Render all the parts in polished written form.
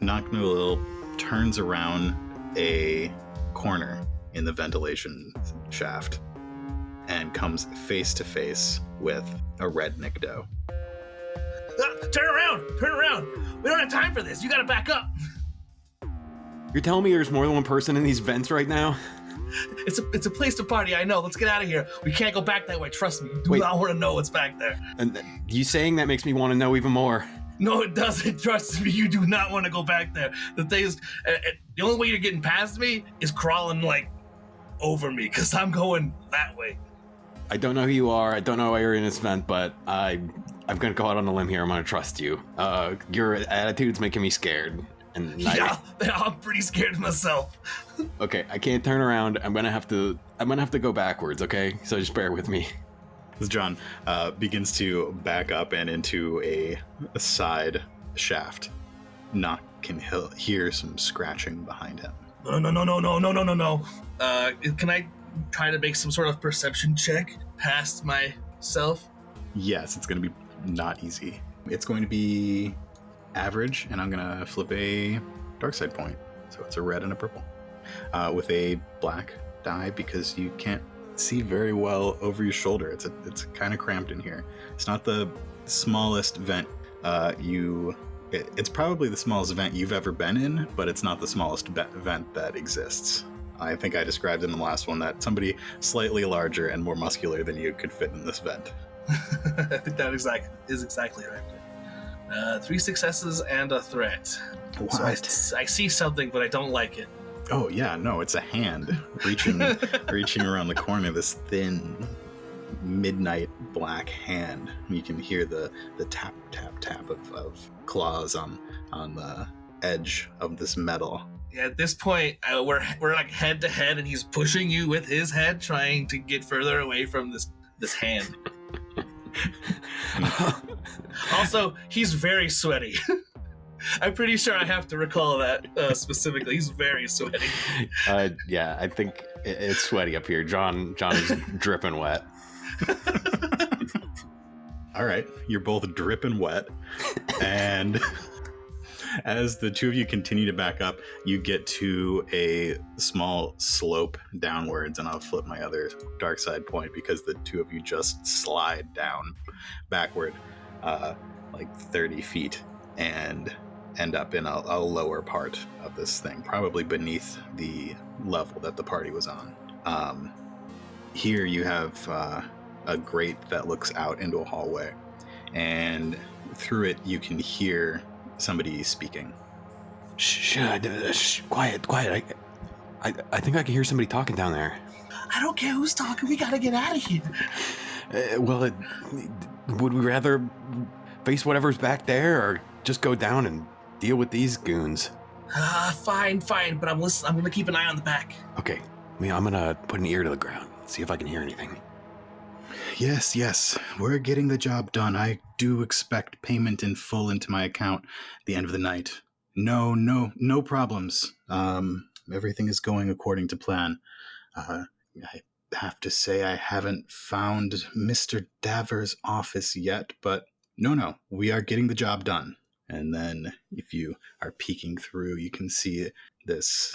Knocknoodle turns around a corner in the ventilation shaft and comes face to face with a red Nikdo. Turn around! We don't have time for this. You gotta back up. You're telling me there's more than one person in these vents right now? It's a place to party, I know. Let's get out of here. We can't go back that way, trust me. Do not want to know what's back there. And you saying that makes me want to know even more. No, it doesn't. Trust me, you do not want to go back there. The thing is, the only way you're getting past me is crawling, over me, because I'm going that way. I don't know who you are. I don't know why you're in this vent, but I'm going to go out on a limb here. I'm going to trust you. Your attitude's making me scared. And I'm pretty scared myself. Okay, I can't turn around. I'm gonna have to go backwards. Okay, so just bear with me. As John begins to back up and into a side shaft, Nock can hear some scratching behind him. No. Can I try to make some sort of perception check past myself? Yes, it's going to be not easy. It's going to be average, and I'm going to flip a dark side point. So it's a red and a purple. With a black die, because you can't see very well over your shoulder. It's kind of cramped in here. It's not the smallest vent it's probably the smallest vent you've ever been in, but it's not the smallest vent that exists. I think I described in the last one that somebody slightly larger and more muscular than you could fit in this vent. I think that is exactly right. 3 successes and a threat. What? So I see something, but I don't like it. Oh yeah, no, it's a hand reaching around the corner. This thin, midnight black hand. You can hear the tap tap tap of claws on the edge of this metal. Yeah, at this point, we're like head to head, and he's pushing you with his head, trying to get further away from this hand. Also, he's very sweaty. I'm pretty sure I have to recall that specifically. He's very sweaty. Yeah, I think it's sweaty up here. John is dripping wet. All right, you're both dripping wet, and as the two of you continue to back up, you get to a small slope downwards, and I'll flip my other dark side point because the two of you just slide down backward like 30 feet and end up in a lower part of this thing, probably beneath the level that the party was on. Here you have a grate that looks out into a hallway, and through it you can hear somebody speaking. Shh, quiet. I think I can hear somebody talking down there. I don't care who's talking. We gotta get out of here. Would we rather face whatever's back there, or just go down and deal with these goons? Fine. But I'm gonna keep an eye on the back. Okay. I'm gonna put an ear to the ground, see if I can hear anything. Yes. We're getting the job done. I do expect payment in full into my account at the end of the night. No problems. Everything is going according to plan. I have to say I haven't found Mr. Daver's office yet, but no, we are getting the job done. And then if you are peeking through, you can see this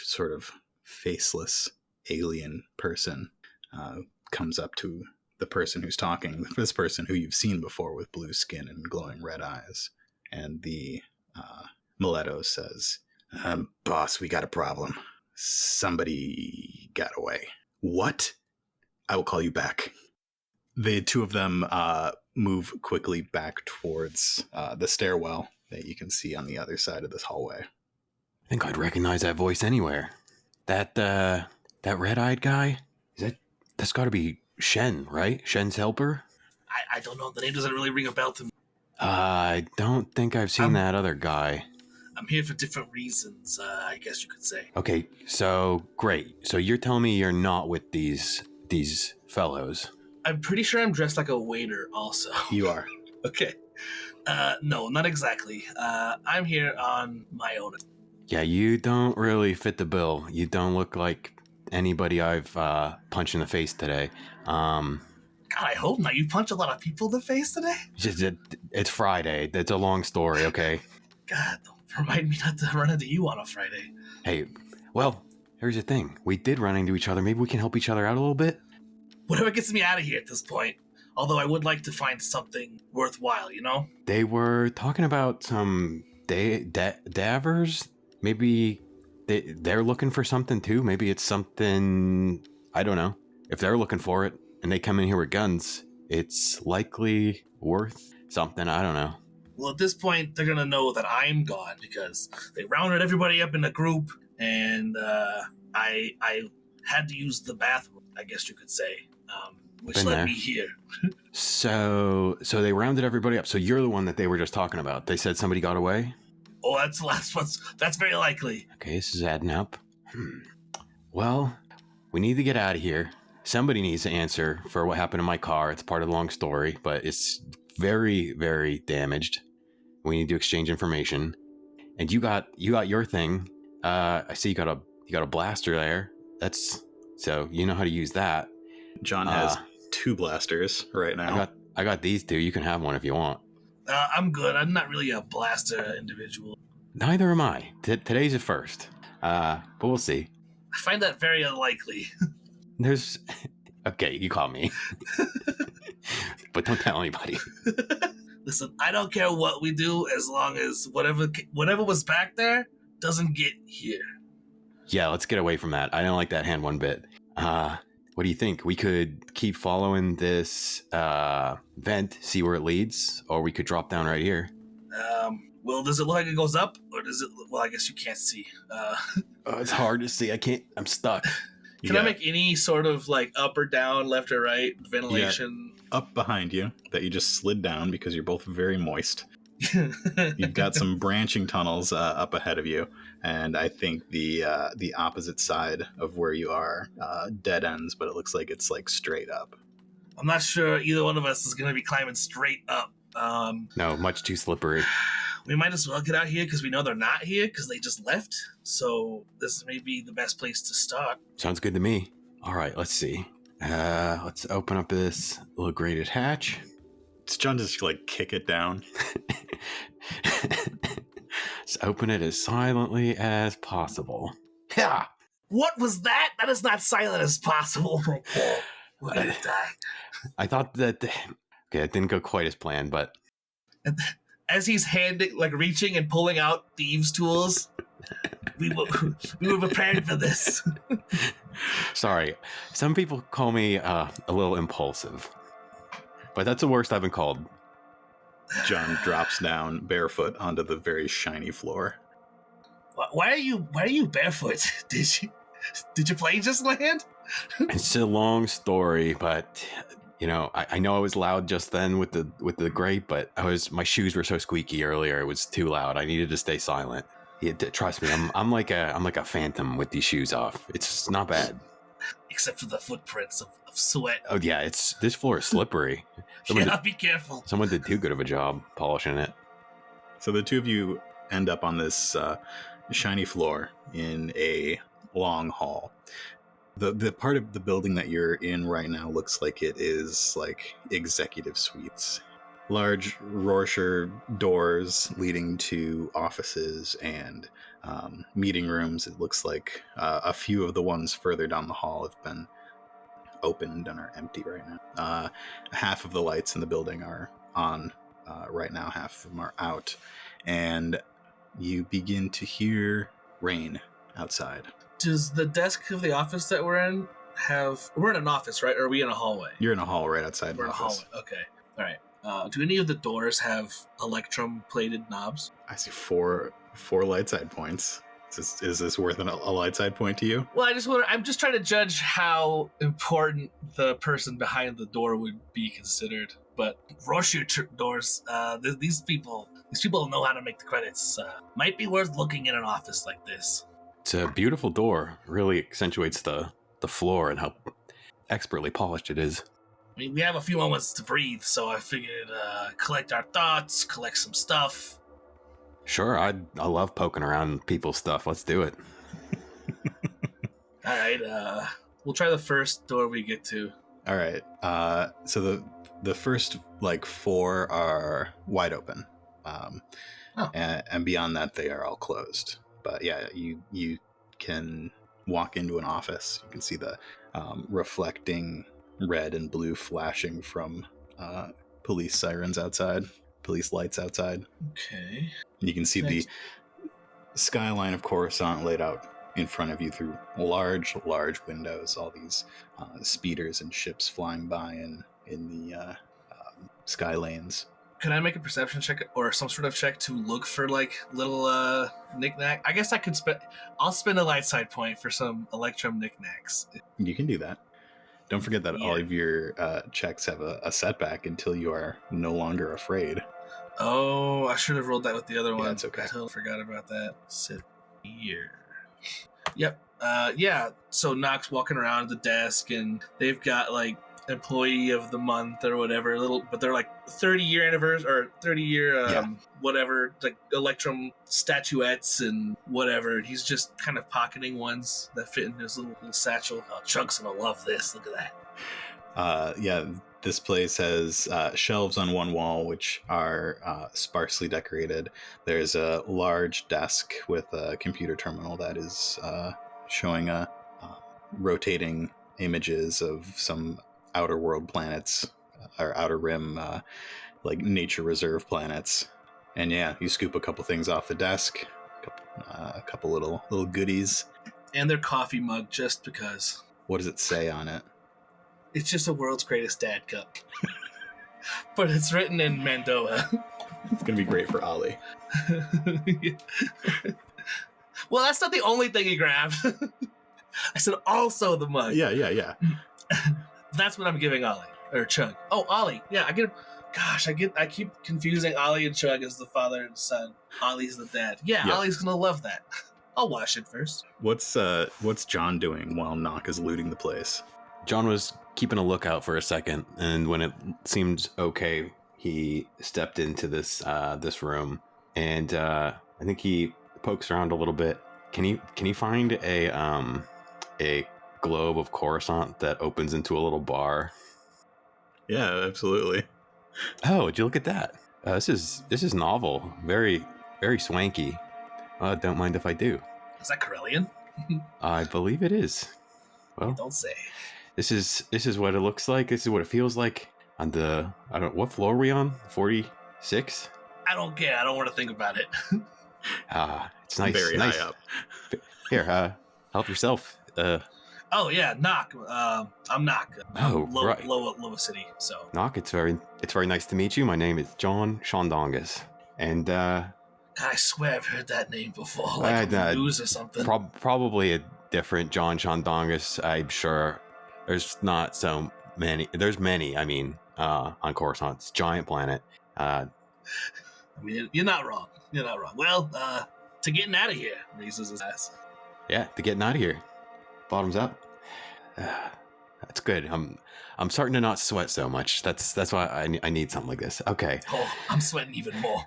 sort of faceless alien person comes up to the person who's talking, this person who you've seen before with blue skin and glowing red eyes. And the Mileto says, boss, we got a problem. Somebody got away. What? I will call you back. The two of them move quickly back towards the stairwell that you can see on the other side of this hallway. I think I'd recognize that voice anywhere. That red-eyed guy? That's got to be Shen, right? Shen's helper? I don't know. The name doesn't really ring a bell to me. I don't think I've seen that other guy. I'm here for different reasons, I guess you could say. Okay, so great. So you're telling me you're not with these fellows? I'm pretty sure I'm dressed like a waiter also. You are. Okay. No, not exactly. I'm here on my own. Yeah, you don't really fit the bill. You don't look like anybody I've punched in the face today. God, I hope not. You punch a lot of people in the face today? It's Friday. That's a long story, okay? God, remind me not to run into you on a Friday. Hey, well, here's the thing. We did run into each other. Maybe we can help each other out a little bit? Whatever gets me out of here at this point. Although I would like to find something worthwhile, you know? They were talking about some davers. Maybe they're looking for something too. Maybe it's something, I don't know. If they're looking for it and they come in here with guns, it's likely worth something. I don't know. Well, at this point, they're going to know that I'm gone because they rounded everybody up in a group and I had to use the bathroom, I guess you could say, which led me here. So they rounded everybody up. So you're the one that they were just talking about. They said somebody got away? Oh, that's very likely. Okay, this is adding up. Well, we need to get out of here. Somebody needs to answer for what happened to my car. It's part of the long story, but it's very, very damaged. We need to exchange information. And you got your thing. I see you got a blaster there. So you know how to use that. John has 2 blasters right now. I got these 2. You can have one if you want. I'm good. I'm not really a blaster individual. Neither am I. Today's a first. But we'll see. I find that very unlikely. There's... Okay, you call me. But don't tell anybody. Listen, I don't care what we do as long as whatever was back there doesn't get here. Yeah, let's get away from that. I don't like that hand one bit. What do you think? We could keep following this vent, see where it leads, or we could drop down right here. Well, does it look like it goes up, or does it... Well, I guess you can't see. It's hard to see. I'm stuck. Can I make any sort of like up or down, left or right ventilation? Yeah, up behind you that you just slid down because you're both very moist. You've got some branching tunnels up ahead of you, and I think the opposite side of where you are dead ends, but it looks like it's like straight up. I'm not sure either one of us is going to be climbing straight up. No, much too slippery. We might as well get out here because we know they're not here because they just left. So this may be the best place to start. Sounds good to me. All right, let's see. Let's open up this little grated hatch. Does John just like kick it down? Let's open it as silently as possible. Yeah. What was that? That is not silent as possible. We're gonna die. I thought that... Okay, it didn't go quite as planned, but... As he's reaching and pulling out thieves' tools, we were prepared for this. Sorry. Some people call me a little impulsive. But that's the worst I've been called. John drops down barefoot onto the very shiny floor. Why are you barefoot? Did your plane just land? It's a long story, but I know I was loud just then with the grate, but my shoes were so squeaky earlier. It was too loud. I needed to stay silent. Trust me, I'm like a phantom with these shoes off. It's not bad. Except for the footprints of sweat. Oh yeah, this floor is slippery. Be careful. Someone did too good of a job polishing it. So the two of you end up on this shiny floor in a long hall. The part of the building that you're in right now looks like it is like executive suites. Large Rorschach doors leading to offices and meeting rooms. It looks like a few of the ones further down the hall have been opened and are empty right now. Half of the lights in the building are on right now, half of them are out. And you begin to hear rain outside. Does the desk of the office that we're in we're in an office, right? Or are we in a hallway? You're in a hall right outside the office. We're in a hallway, okay. All right. Do any of the doors have electrum-plated knobs? I see four light side points. Is this worth a light side point to you? Well, I'm just trying to judge how important the person behind the door would be considered. But Rorschach doors, these people know how to make the credits. Might be worth looking in an office like this. It's a beautiful door. Really accentuates the floor and how expertly polished it is. I mean, we have a few moments to breathe, so I figured collect our thoughts, collect some stuff. Sure, I love poking around people's stuff. Let's do it. All right, we'll try the first door we get to. All right, so the first 4 are wide open. Oh. And beyond that, they are all closed. But yeah, you can walk into an office. You can see the reflecting red and blue flashing from police sirens outside, police lights outside. Okay. You can see the skyline of Coruscant laid out in front of you through large windows. All these speeders and ships flying by in the sky lanes. Can I make a perception check or some sort of check to look for like little knickknack? I guess I could I'll spend a light side point for some Electrum knickknacks. You can do that. Don't forget that all of your checks have a setback until you are no longer afraid. Oh, I should have rolled that with the other one. That's okay. I totally forgot about that. Sit here. Yep. Yeah. So Nock's walking around the desk, and they've got like employee of the month or whatever, but they're like 30-year anniversary or 30-year whatever, like Electrum statuettes and whatever. He's just kind of pocketing ones that fit in his little satchel. Oh, Chunk's gonna love this. Look at that. This place has shelves on one wall, which are sparsely decorated. There's a large desk with a computer terminal that is showing rotating images of some outer world planets or outer rim, like nature reserve planets. And yeah, you scoop a couple things off the desk, a couple little goodies, and their coffee mug, just because. What does it say on it? It's just a world's greatest dad cup. But it's written in Mandoa. It's going to be great for Ollie. Well, that's not the only thing he grabbed. I said also the mug. Yeah. That's what I'm giving Ollie. Or Chug. Oh, Ollie. Yeah, I get... Gosh, I keep confusing Ollie and Chug as the father and son. Ollie's the dad. Yeah, Ollie's going to love that. I'll wash it first. What's John doing while Nock is looting the place? John was keeping a lookout for a second, and when it seemed okay, he stepped into this room, and I think he pokes around a little bit. Can you find a globe of Coruscant that opens into a little bar? Yeah, absolutely. Oh, would you look at that? This is novel, very very swanky. Don't mind if I do. Is that Corellian? I believe it is. Well, don't say. This is what it looks like. This is what it feels like on what floor are we on? 46? I don't care. I don't want to think about it. It's nice. Very nice. high up. Here, help yourself. Oh yeah, Nock. I'm Nock. Right. Loa City. So Nock, it's very nice to meet you. My name is John Shondongus, and I swear I've heard that name before, like on the news or something. Probably a different John Shondongus. I'm sure. There's not so many. There's many. I mean, on Coruscant, it's a giant planet. I mean, you're not wrong. You're not wrong. Well, to getting out of here, raises his ass. Yeah, to getting out of here. Bottoms up. That's good. I'm starting to not sweat so much. That's why I need something like this. Okay. Oh, I'm sweating even more.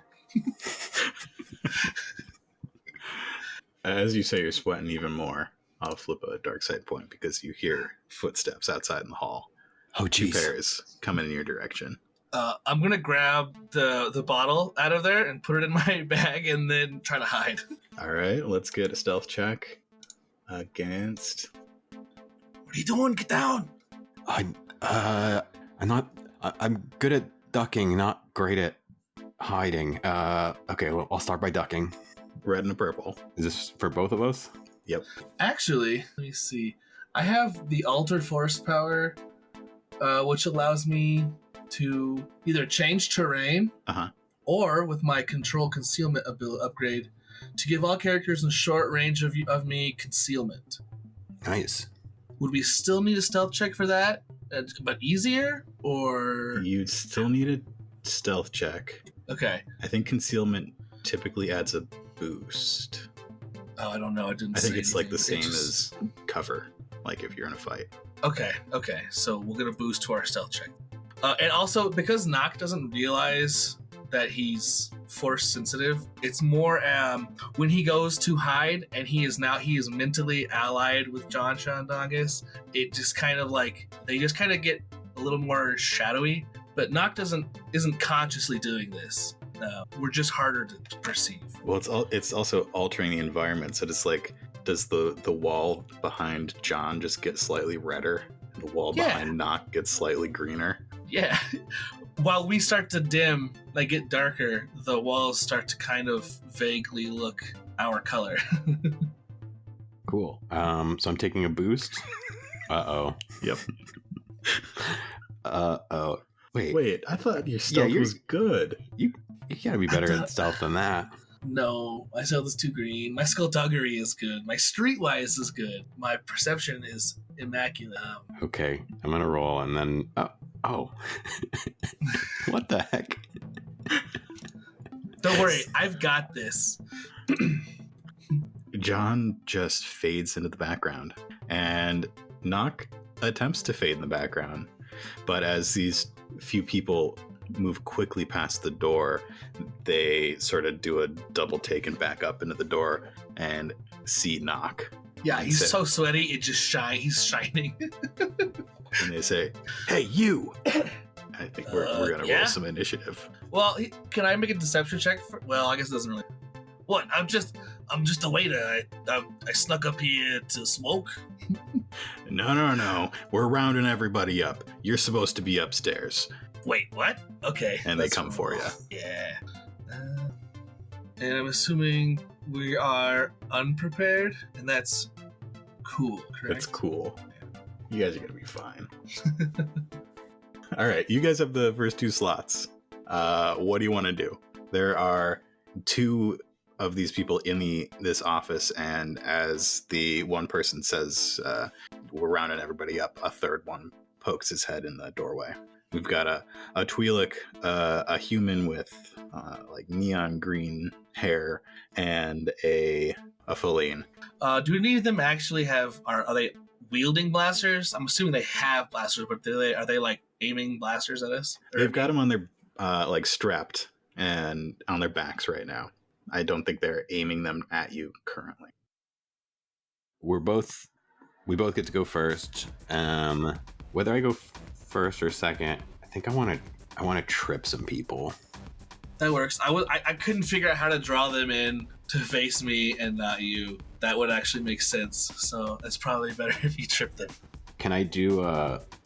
As you say, you're sweating even more. I'll flip a dark side point because you hear footsteps outside in the hall. Oh, geez. 2 pairs coming in your direction. I'm gonna grab the bottle out of there and put it in my bag and then try to hide. All right, let's get a stealth check against. What are you doing? Get down! I'm good at ducking, not great at hiding. Okay, well, I'll start by ducking. Red and a purple. Is this for both of us? Yep. Actually, let me see. I have the altered force power, which allows me to either change terrain or with my control concealment upgrade to give all characters in short range of me concealment. Nice. Would we still need a stealth check for that, but easier, or you'd still need a stealth check? Okay. I think concealment typically adds a boost. Oh, I don't know. I think it's like the same as cover, like if you're in a fight. Okay. So we'll get a boost to our stealth check. And also, because Nock doesn't realize that he's force sensitive, it's more when he goes to hide and he is mentally allied with John Shondongus, it just kind of like they just kind of get a little more shadowy. But Nock isn't consciously doing this. we're just harder to perceive. Well, it's also altering the environment. So it's like, does the wall behind John just get slightly redder? The wall behind Knock gets slightly greener. Yeah. While we start to dim, like get darker, the walls start to kind of vaguely look our color. Cool. So I'm taking a boost. Uh-oh. Yep. Uh-oh. Wait, I thought your stealth was good. You gotta be better at stealth than that. No, my stealth is too green. My skullduggery is good. My streetwise is good. My perception is immaculate. Okay, I'm gonna roll and then... Oh. What the heck? Don't worry, I've got this. John just fades into the background, and Knock attempts to fade in the background. But as these few people move quickly past the door, they sort of do a double take and back up into the door and see Knock. Yeah, he's so sweaty, it just he's shining. And they say, "Hey, you!" I think we're gonna roll some initiative. Well, can I make a deception check? Well, I guess it doesn't really. What? I'm just a waiter. I snuck up here to smoke. No. We're rounding everybody up. You're supposed to be upstairs. Wait, what? Okay. And they come for you. Yeah. And I'm assuming we are unprepared, and that's cool, correct? That's cool. You guys are going to be fine. All right, you guys have the first 2 slots. What do you want to do? There are 2 of these people in this office, and as the one person says, we're rounding everybody up, a third one pokes his head in the doorway. We've got a Twi'lek, a human with like neon green hair, and a Feline. Do any of them actually are they wielding blasters? I'm assuming they have blasters, but are they like aiming blasters at us? They've got them on their like strapped and on their backs right now. I don't think they're aiming them at you currently. We both get to go first. Whether I go first or second, I think I want to trip some people. That works. I couldn't figure out how to draw them in to face me and not you. That would actually make sense. So it's probably better if you trip them. Can I do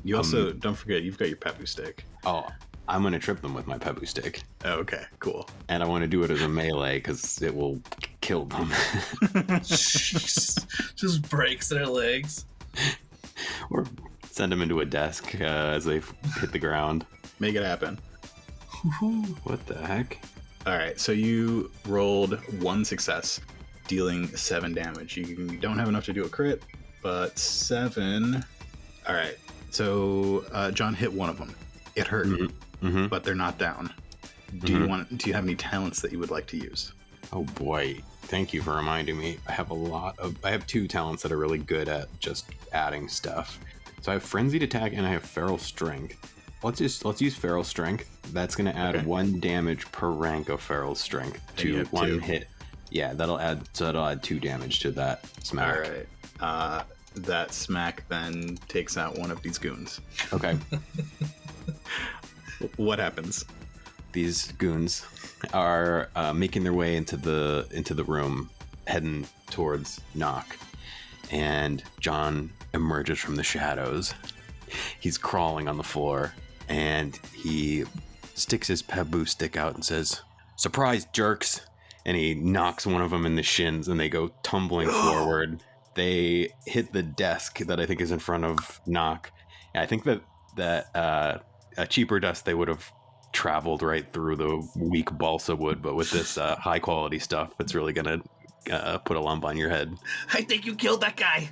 You also don't forget you've got your Pepu stick. Oh, I'm gonna trip them with my Pepu stick. Oh, okay, cool. And I want to do it as a melee because it will kill them. Just breaks their legs. Or send them into a desk as they hit the ground. Make it happen. What the heck? All right, so you rolled 1 success, dealing 7 damage. You don't have enough to do a crit, but 7. All right, so John hit one of them. It hurt, but they're not down. Do you have any talents that you would like to use? Oh boy, thank you for reminding me. I have 2 talents that are really good at just adding stuff. So I have Frenzied Attack and I have Feral Strength. Let's use Feral Strength. That's going to add 1 damage per rank of Feral Strength to 1 hit. Yeah, that'll add 2 damage to that smack. All right. That smack then takes out one of these goons. Okay. What happens? These goons are making their way into the room, heading towards Knock, and John emerges from the shadows. He's crawling on the floor, and he sticks his Pebu stick out and says, "Surprise, jerks!" And he knocks one of them in the shins, and they go tumbling forward. They hit the desk that I think is in front of Knock. And I think that a cheaper desk, they would have traveled right through the weak balsa wood, but with this high quality stuff, it's really gonna put a lump on your head. I think you killed that guy.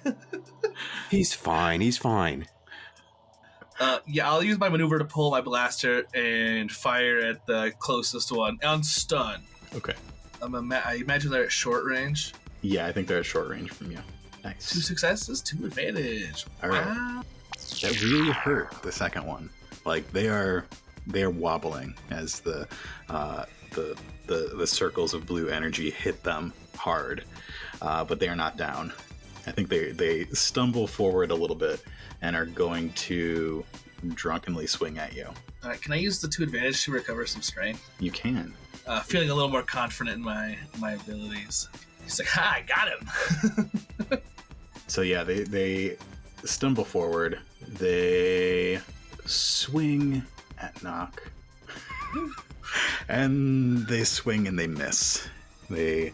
He's fine. Yeah, I'll use my maneuver to pull my blaster and fire at the closest one on stun. Okay. I imagine they're at short range. Yeah, I think they're at short range from you. Nice. 2 successes, 2 advantage. All right. Wow. That really hurt the second one. Like they are wobbling as the circles of blue energy hit them hard, but they are not down. I think they stumble forward a little bit and are going to drunkenly swing at you. All right, can I use the 2 advantage to recover some strength? You can. Feeling a little more confident in my abilities. He's like, ha, I got him. So yeah, they stumble forward. They swing at Knock. And they swing and they miss. They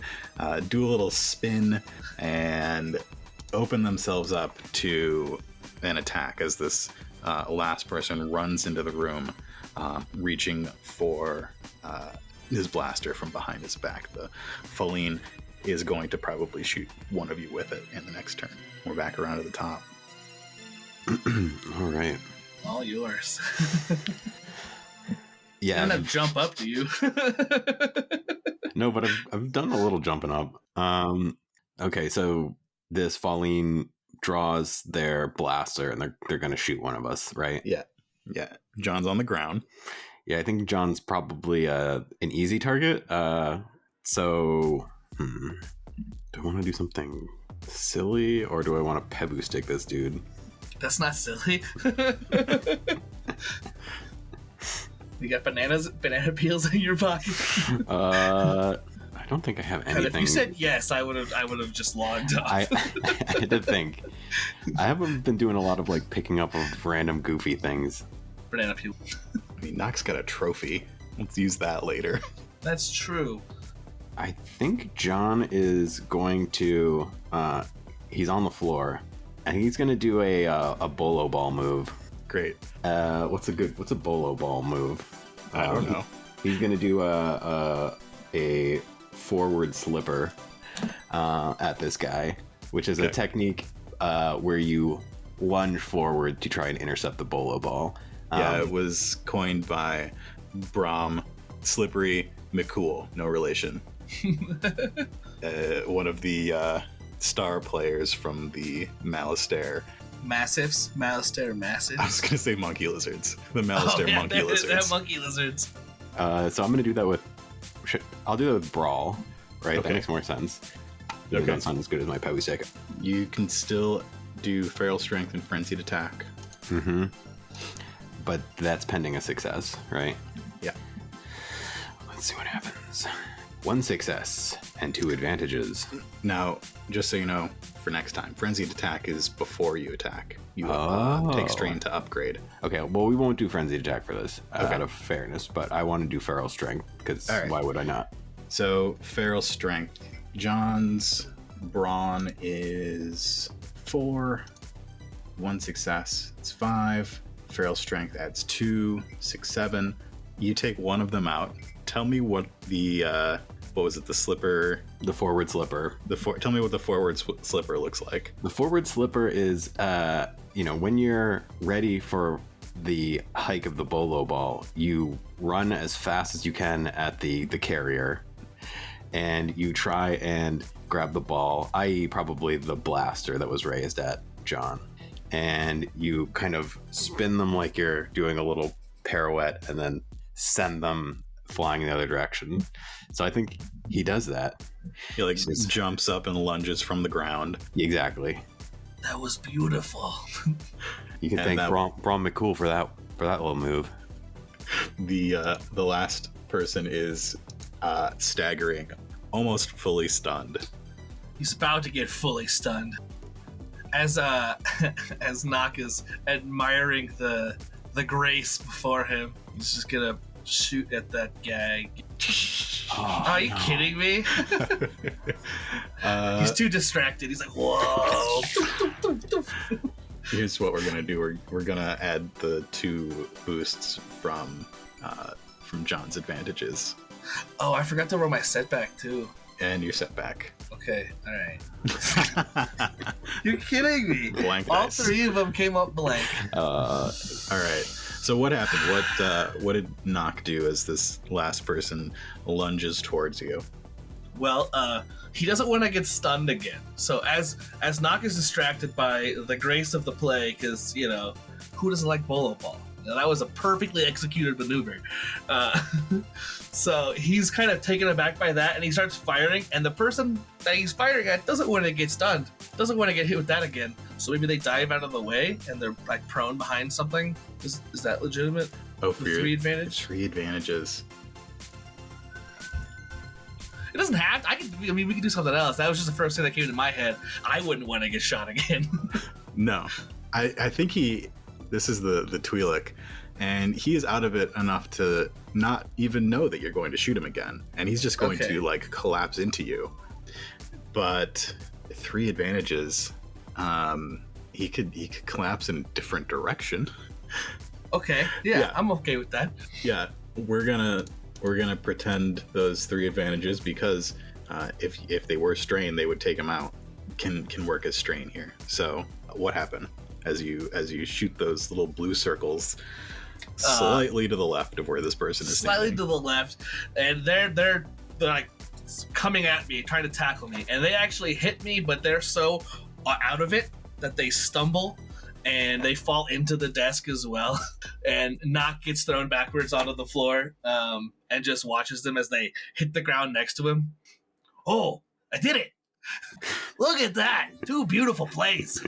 do a little spin and open themselves up to an attack as this last person runs into the room, reaching for his blaster from behind his back. The Feline is going to probably shoot one of you with it in the next turn. We're back around to the top. All right. All yours. Yeah. I'm gonna jump up to you. No, but I've done a little jumping up. Okay, so this Feline draws their blaster and they're gonna shoot one of us, right? Yeah. John's on the ground. Yeah, I think John's probably an easy target. So do I want to do something silly or do I want to Pebu stick this dude? That's not silly. You got banana peels in your pocket? I don't think I have anything. And if you said yes, I would have just logged off. I had to think. I haven't been doing a lot of like picking up of random goofy things. Banana peel. I mean, Nock's got a trophy. Let's use that later. That's true. I think John is going to. He's on the floor, and he's going to do a bolo ball move. Great. What's a bolo ball move? I don't know. He's going to do a forward slipper at this guy, which is a technique where you lunge forward to try and intercept the bolo ball. Yeah, it was coined by Brom Slippery McCool, no relation. One of the star players from the Malistaire. Massives? Malistaire Massives? I was going to say monkey lizards. The Malistaire monkey lizards. Monkey lizards. So I'm going to do that with... I'll do that with Brawl, right? Okay. That makes more sense. Okay. That's not as good as my Pebu stick. You can still do Feral Strength and Frenzied Attack. Mm-hmm. But that's pending a success, right? Yeah. Let's see what happens. 1 success and 2 advantages. Now, just so you know, for next time, Frenzied Attack is before you attack. You take strain to upgrade. Okay, well, we won't do Frenzied Attack for this, out of fairness, but I want to do Feral Strength, because why would I not? So, Feral Strength. John's brawn is 4. 1 success. It's 5. Feral Strength adds 2. 6, 7. You take one of them out. Tell me what the what was it? The slipper. The forward slipper. Tell me what the forward slipper looks like. The forward slipper is, when you're ready for the hike of the bolo ball, you run as fast as you can at the carrier, and you try and grab the ball, i.e., probably the blaster that was raised at John, and you kind of spin them like you're doing a little pirouette, and then send them flying in the other direction. So I think he does that. He jumps up and lunges from the ground. Exactly. That was beautiful. You can thank Brom McCool for that little move. The last person is staggering, almost fully stunned. He's about to get fully stunned. As Nock is admiring the grace before him, he's just gonna shoot at that guy. Are you kidding me? He's too distracted. He's like, whoa. Here's what we're gonna do. We're gonna add the 2 boosts from John's advantages. Oh, I forgot to roll my setback too. And your setback. Okay, all right. You're kidding me. Blank All dice. 3 of them came up blank. All right. So what happened? What did Nock do as this last person lunges towards you? Well, he doesn't want to get stunned again. So as Nock is distracted by the grace of the play, because, who doesn't like bolo ball? That was a perfectly executed maneuver. So he's kind of taken aback by that, and he starts firing, and the person that he's firing at doesn't want to get stunned. doesn't want to get hit with that again. So maybe they dive out of the way and they're like prone behind something. Is that legitimate? Oh, The 3 advantage? 3 advantages. It doesn't have to. We can do something else. That was just the first thing that came into my head. I wouldn't want to get shot again. No. I think this is the Twi'lek, and he is out of it enough to not even know that you're going to shoot him again. And he's just going to like collapse into you. But 3 advantages, he could collapse in a different direction. Okay. Yeah, I'm okay with that. Yeah, we're gonna pretend those 3 advantages because if they were strain, they would take him out. Can work as strain here. So what happened as you shoot those little blue circles slightly to the left of where this person is slightly standing? to the left, and they're like coming at me, trying to tackle me, and they actually hit me, but they're so out of it that they stumble and they fall into the desk as well. And Knock gets thrown backwards onto the floor, and just watches them as they hit the ground next to him. Oh, I did it! Look at that! 2 beautiful plays.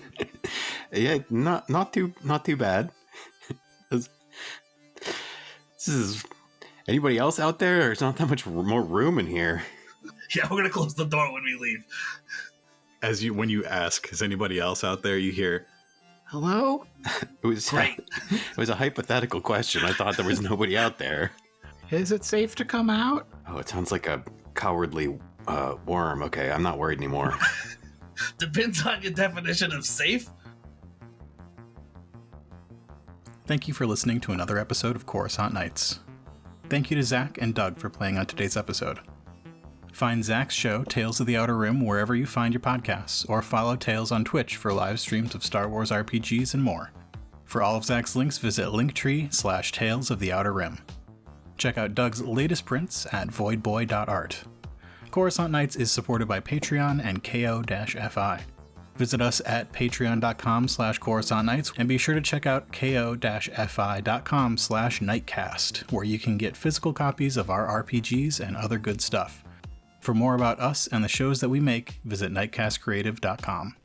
Yeah, not too bad. This is anybody else out there? There's not that much more room in here. Yeah, we're gonna close the door when we leave. When you ask, is anybody else out there? You hear, "Hello." It was Great. It was a hypothetical question. I thought there was nobody out there. Is it safe to come out? Oh, it sounds like a cowardly worm. Okay, I'm not worried anymore. Depends on your definition of safe. Thank you for listening to another episode of Coruscant Nights. Thank you to Zach and Doug for playing on today's episode. Find Zach's show, Tales of the Outer Rim, wherever you find your podcasts, or follow Tales on Twitch for live streams of Star Wars RPGs and more. For all of Zach's links, visit linktree/Tales of the Outer Rim. Check out Doug's latest prints at voidboy.art. Coruscant Nights is supported by Patreon and KO-FI. Visit us at patreon.com/Coruscant Nights, and be sure to check out ko-fi.com/nightcast, where you can get physical copies of our RPGs and other good stuff. For more about us and the shows that we make, visit nightcastcreative.com.